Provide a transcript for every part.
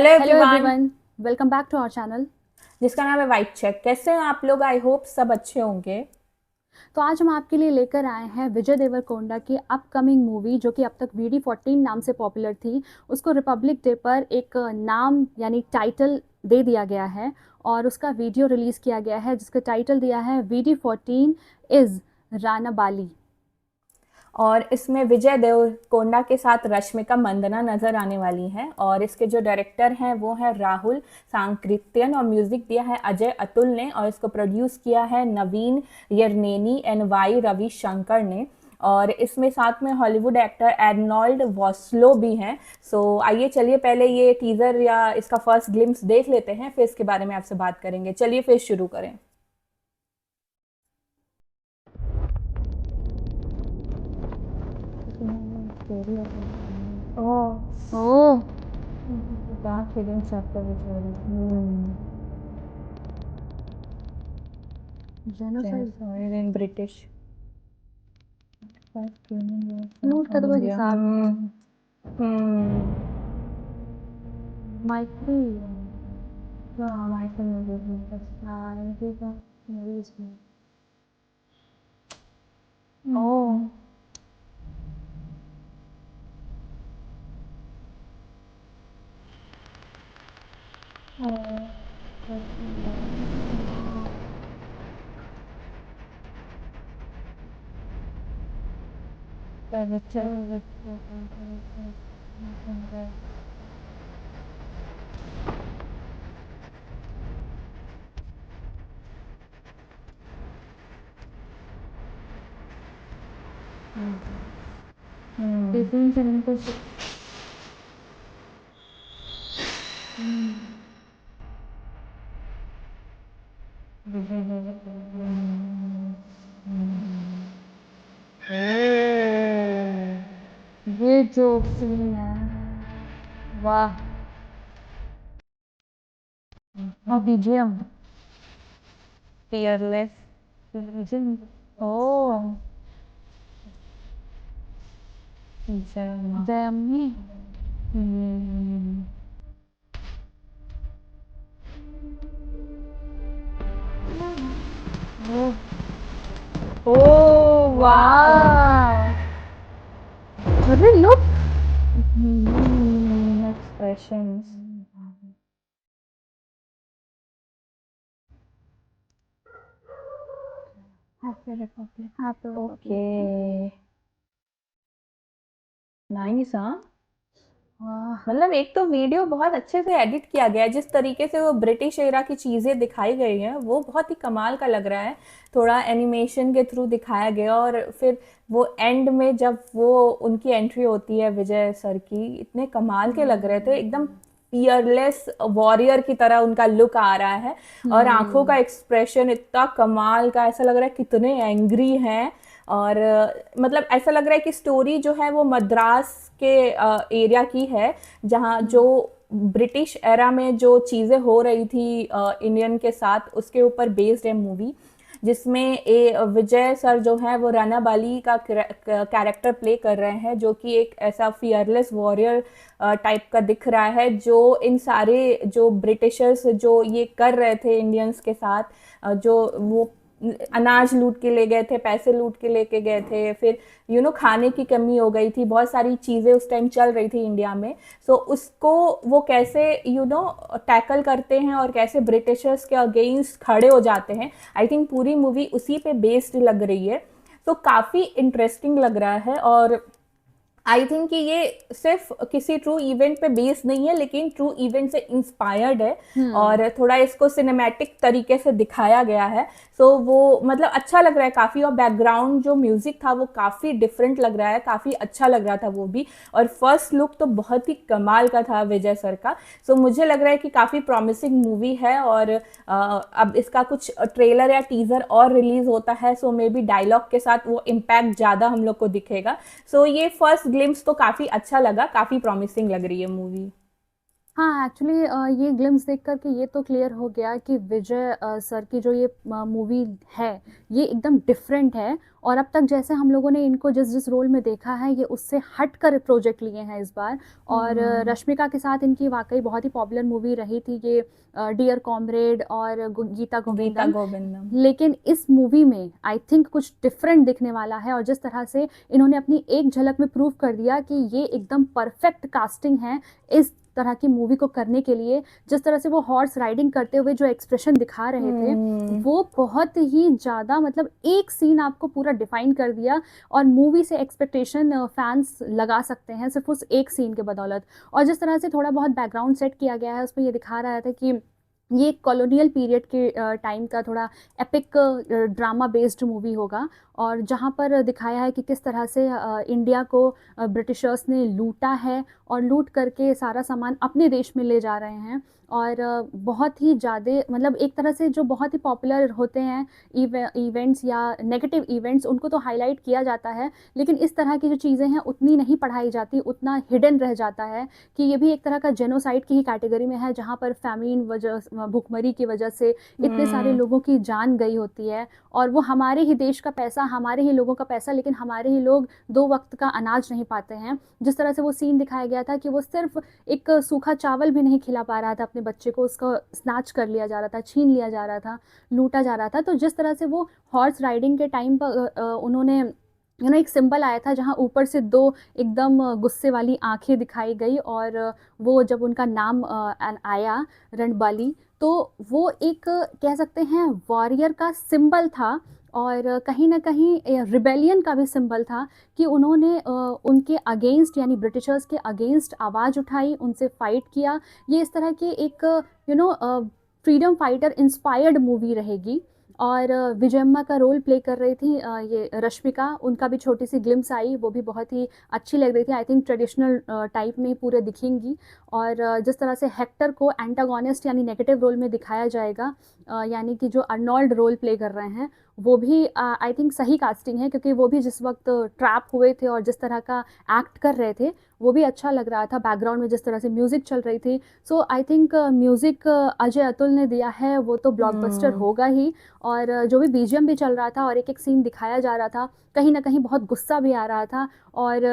Hello hello everyone. Everyone, welcome back to our channel. जिसका नाम है वाइट चेक। कैसे हैं आप लोग? आई होप सब अच्छे होंगे। तो आज हम आपके लिए लेकर आए हैं विजय देवरकोंडा की अपकमिंग मूवी जो कि अब तक VD14 नाम से पॉपुलर थी। उसको रिपब्लिक डे पर एक नाम यानी टाइटल दे दिया गया है और उसका वीडियो रिलीज़ किया गया है जिसका टाइटल दिया है VD14 इज़ राना बाली। और इसमें विजय देवरकोंडा के साथ रश्मिका मंदना नजर आने वाली हैं और इसके जो डायरेक्टर हैं वो हैं राहुल सांकृत्यन और म्यूजिक दिया है अजय अतुल ने और इसको प्रोड्यूस किया है नवीन यरनेनी एंड वाई रविशंकर ने। और इसमें साथ में हॉलीवुड एक्टर एर्नोल्ड वॉस्लो भी हैं। सो आइए चलिए पहले ये टीजर या इसका फर्स्ट ग्लिम्स देख लेते हैं, फिर इसके बारे में आपसे बात करेंगे। चलिए फिर शुरू करें। Oh, oh, dark hidden chapter which will genocide genocide in British first human was note का from तो बस India. हिसाब Hmm. माइकल हाँ, माइकल मूवीज इनके का मूवीज में। में। ओह। डिफरेंस इनको ये जो सीन है, वाह। और बीजीएम Fearless. Oh Jam. जैमी Oh wow. वाह। अरे look Expressions. Happy republic happy republic. Okay. Nice हाँ। वाह। मतलब एक तो वीडियो बहुत अच्छे से एडिट किया गया है, जिस तरीके से वो ब्रिटिश एरा की चीज़ें दिखाई गई हैं वो बहुत ही कमाल का लग रहा है। थोड़ा एनिमेशन के थ्रू दिखाया गया और फिर वो एंड में जब वो उनकी एंट्री होती है विजय सर की, इतने कमाल के लग रहे थे एकदम। फियरलेस वॉरियर की तरह उनका लुक आ रहा है और आंखों का एक्सप्रेशन इतना कमाल का, ऐसा लग रहा है कितने एंग्री हैं। और मतलब ऐसा लग रहा है कि स्टोरी जो है वो मद्रास के एरिया की है, जहाँ जो ब्रिटिश एरा में जो चीज़ें हो रही थी इंडियन के साथ उसके ऊपर बेस्ड है मूवी। जिसमें ए विजय सर जो है वो राना बाली का कैरेक्टर प्ले कर रहे हैं, जो कि एक ऐसा फियरलेस वॉरियर टाइप का दिख रहा है, जो इन सारे जो ब्रिटिशर्स जो ये कर रहे थे इंडियंस के साथ, जो वो अनाज लूट के ले गए थे, पैसे लूट के लेके गए थे, फिर खाने की कमी हो गई थी, बहुत सारी चीज़ें उस टाइम चल रही थी इंडिया में। सो उसको वो कैसे टैकल करते हैं और कैसे ब्रिटिशर्स के अगेंस्ट खड़े हो जाते हैं। आई थिंक पूरी मूवी उसी पे बेस्ड लग रही है। तो काफ़ी इंटरेस्टिंग लग रहा है और आई थिंक कि ये सिर्फ किसी ट्रू इवेंट पे बेस्ड नहीं है, लेकिन ट्रू इवेंट से इंस्पायर्ड है और थोड़ा इसको सिनेमैटिक तरीके से दिखाया गया है। सो वो मतलब अच्छा लग रहा है काफ़ी, और बैकग्राउंड जो म्यूज़िक था वो काफ़ी डिफरेंट लग रहा है, काफ़ी अच्छा लग रहा था वो भी। और फर्स्ट लुक तो बहुत ही कमाल का था विजय सर का। सो मुझे लग रहा है कि काफ़ी प्रॉमिसिंग मूवी है और अब इसका कुछ ट्रेलर या टीज़र और रिलीज़ होता है, सो मे बी डायलॉग के साथ वो इम्पैक्ट ज़्यादा हम लोग को दिखेगा। सो ये फर्स्ट ग्लिम्स तो काफ़ी अच्छा लगा, काफ़ी प्रॉमिसिंग लग रही है मूवी। हाँ, एक्चुअली ये ग्लिम्स देख कर के ये तो क्लियर हो गया कि विजय सर की जो ये मूवी है, ये एकदम डिफरेंट है। और अब तक जैसे हम लोगों ने इनको जिस जिस रोल में देखा है, ये उससे हट कर प्रोजेक्ट लिए हैं इस बार। और रश्मिका के साथ इनकी वाकई बहुत ही पॉपुलर मूवी रही थी ये, डियर कॉमरेड और गीता गीता गोविंदम। गोविंदम। लेकिन इस मूवी में आई थिंक कुछ डिफरेंट दिखने वाला है, और जिस तरह से इन्होंने अपनी एक झलक में प्रूव कर दिया कि ये एकदम परफेक्ट कास्टिंग है इस तरह की मूवी को करने के लिए। जिस तरह से वो हॉर्स राइडिंग करते हुए जो एक्सप्रेशन दिखा रहे थे, वो बहुत ही ज़्यादा, मतलब एक सीन आपको पूरा डिफाइन कर दिया। और मूवी से एक्सपेक्टेशन फैंस लगा सकते हैं सिर्फ उस एक सीन के बदौलत। और जिस तरह से थोड़ा बहुत बैकग्राउंड सेट किया गया है, उसमें ये दिखा रहा था कि ये कॉलोनियल पीरियड के टाइम का थोड़ा एपिक ड्रामा बेस्ड मूवी होगा। और जहाँ पर दिखाया है कि किस तरह से इंडिया को ब्रिटिशर्स ने लूटा है, और लूट करके सारा सामान अपने देश में ले जा रहे हैं। और बहुत ही ज़्यादा, मतलब एक तरह से जो बहुत ही पॉपुलर होते हैं इवेंट्स या नेगेटिव इवेंट्स, उनको तो हाईलाइट किया जाता है, लेकिन इस तरह की जो चीज़ें हैं उतनी नहीं पढ़ाई जाती, उतना हिडन रह जाता है कि ये भी एक तरह का जेनोसाइड की ही कैटेगरी में है, जहाँ पर फैमिन वजह, भुखमरी की वजह से इतने सारे लोगों की जान गई होती है। और वो हमारे ही देश का पैसा, हमारे ही लोगों का पैसा, लेकिन हमारे ही लोग 2 वक्त का अनाज नहीं पाते हैं। जिस तरह से वो सीन दिखाया गया था कि वो सिर्फ एक सूखा चावल भी नहीं खिला पा रहा था अपने बच्चे को, उसको स्नैच कर लिया जा रहा था, छीन लिया जा रहा था, लूटा जा रहा था। तो जिस तरह से वो हॉर्स राइडिंग के टाइम पर उन्होंने एक सिंबल आया था जहाँ ऊपर से 2 एकदम गुस्से वाली आंखें दिखाई गई, और वो जब उनका नाम आया रणबाली, तो वो एक कह सकते हैं वॉरियर का सिंबल था। और कहीं न कहीं रिबेलियन का भी सिंबल था कि उन्होंने उनके अगेंस्ट, यानी ब्रिटिशर्स के अगेंस्ट आवाज़ उठाई, उनसे फाइट किया। ये इस तरह की एक फ्रीडम फाइटर इंस्पायर्ड मूवी रहेगी। और विजयम्मा का रोल प्ले कर रही थी ये रश्मिका, उनका भी छोटी सी ग्लिम्स आई, वो भी बहुत ही अच्छी लग रही थी। आई थिंक ट्रेडिशनल टाइप में पूरे दिखेंगी। और जिस तरह से हेक्टर को एंटागोनिस्ट यानी नेगेटिव रोल में दिखाया जाएगा, यानी कि जो अर्नोल्ड रोल प्ले कर रहे हैं, वो भी आई थिंक सही कास्टिंग है, क्योंकि वो भी जिस वक्त ट्रैप हुए थे और जिस तरह का एक्ट कर रहे थे, वो भी अच्छा लग रहा था। बैकग्राउंड में जिस तरह से म्यूज़िक चल रही थी, so I think music Ajay Atul ने दिया है, वो तो ब्लॉकबस्टर होगा ही। और जो भी बीजीएम भी चल रहा था और एक एक सीन दिखाया जा रहा था, कहीं ना कहीं बहुत गुस्सा भी आ रहा था। और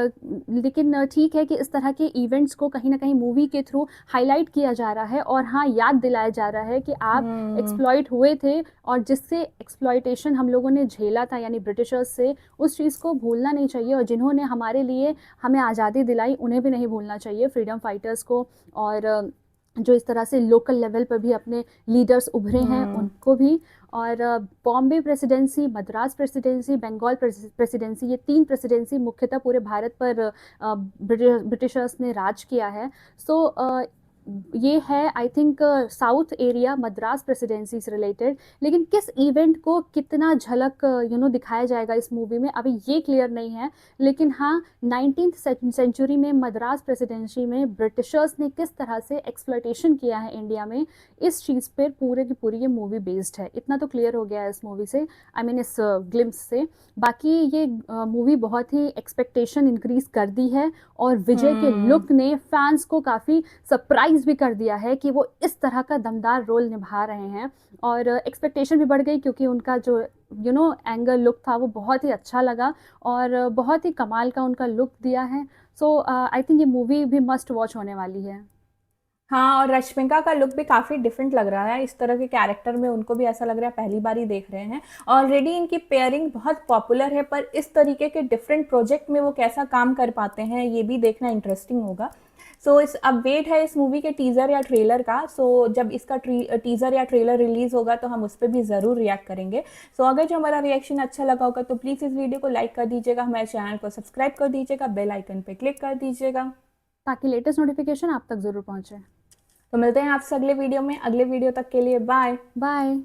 लेकिन ठीक है कि इस तरह के इवेंट्स को कहीं ना कहीं मूवी के थ्रू हाईलाइट किया जा रहा है, और हाँ, याद दिलाया जा रहा है कि आप एक्सप्लॉइट हुए थे, और जिससे एक्सप्लॉइटेशन हम लोगों ने झेला था यानी ब्रिटिशर्स से, उस चीज़ को भूलना नहीं चाहिए। और जिन्होंने हमारे लिए हमें आज़ादी दिलाई, उन्हें भी नहीं भूलना चाहिए, फ्रीडम फाइटर्स को। और जो इस तरह से लोकल लेवल पर भी अपने लीडर्स उभरे हैं, उनको भी। और Bombay presidency, Madras presidency, Bengal presidency, ये 3 प्रेसिडेंसी मुख्यतः पूरे भारत पर ब्रिटिशर्स ने राज किया है। सो ये है I think south area Madras presidency से रिलेटेड। लेकिन किस इवेंट को कितना झलक दिखाया जाएगा इस मूवी में, अभी ये क्लियर नहीं है। लेकिन हाँ, 19th सेंचुरी में मद्रास प्रेसिडेंसी में ब्रिटिशर्स ने किस तरह से एक्सप्लॉइटेशन किया है इंडिया में, इस चीज़ पर पूरे की पूरी ये मूवी बेस्ड है। इतना तो क्लियर हो गया है इस मूवी से, आई मीन इस ग्लिम्स से। बाकी ये मूवी बहुत ही एक्सपेक्टेशन इंक्रीज कर दी है, और विजय के लुक ने फैंस को काफ़ी सरप्राइज भी कर दिया है कि वो इस तरह का दमदार रोल निभा रहे हैं। और एक्सपेक्टेशन भी बढ़ गई, क्योंकि उनका जो एंगल लुक था वो बहुत ही अच्छा लगा, और बहुत ही कमाल का उनका लुक दिया है। सो आई थिंक ये मूवी भी मस्ट वॉच होने वाली है। हाँ, और रश्मिका का लुक भी काफ़ी डिफरेंट लग रहा है इस तरह के कैरेक्टर में, उनको भी ऐसा लग रहा है पहली बार ही देख रहे हैं। ऑलरेडी इनकी पेयरिंग बहुत पॉपुलर है, पर इस तरीके के डिफरेंट प्रोजेक्ट में वो कैसा काम कर पाते हैं, ये भी देखना इंटरेस्टिंग होगा। सो इस अब वेट है इस मूवी के टीज़र या ट्रेलर का। सो जब इसका टीज़र या ट्रेलर रिलीज़ होगा तो हम उस पर भी ज़रूर रिएक्ट करेंगे। सो अगर जो हमारा रिएक्शन अच्छा लगा होगा तो प्लीज़ इस वीडियो को लाइक कर दीजिएगा, हमारे चैनल को सब्सक्राइब कर दीजिएगा, बेल आइकन पर क्लिक कर दीजिएगा, ताकि लेटेस्ट नोटिफिकेशन आप तक ज़रूर पहुँचे। तो मिलते हैं आपसे अगले वीडियो में। अगले वीडियो तक के लिए बाय बाय।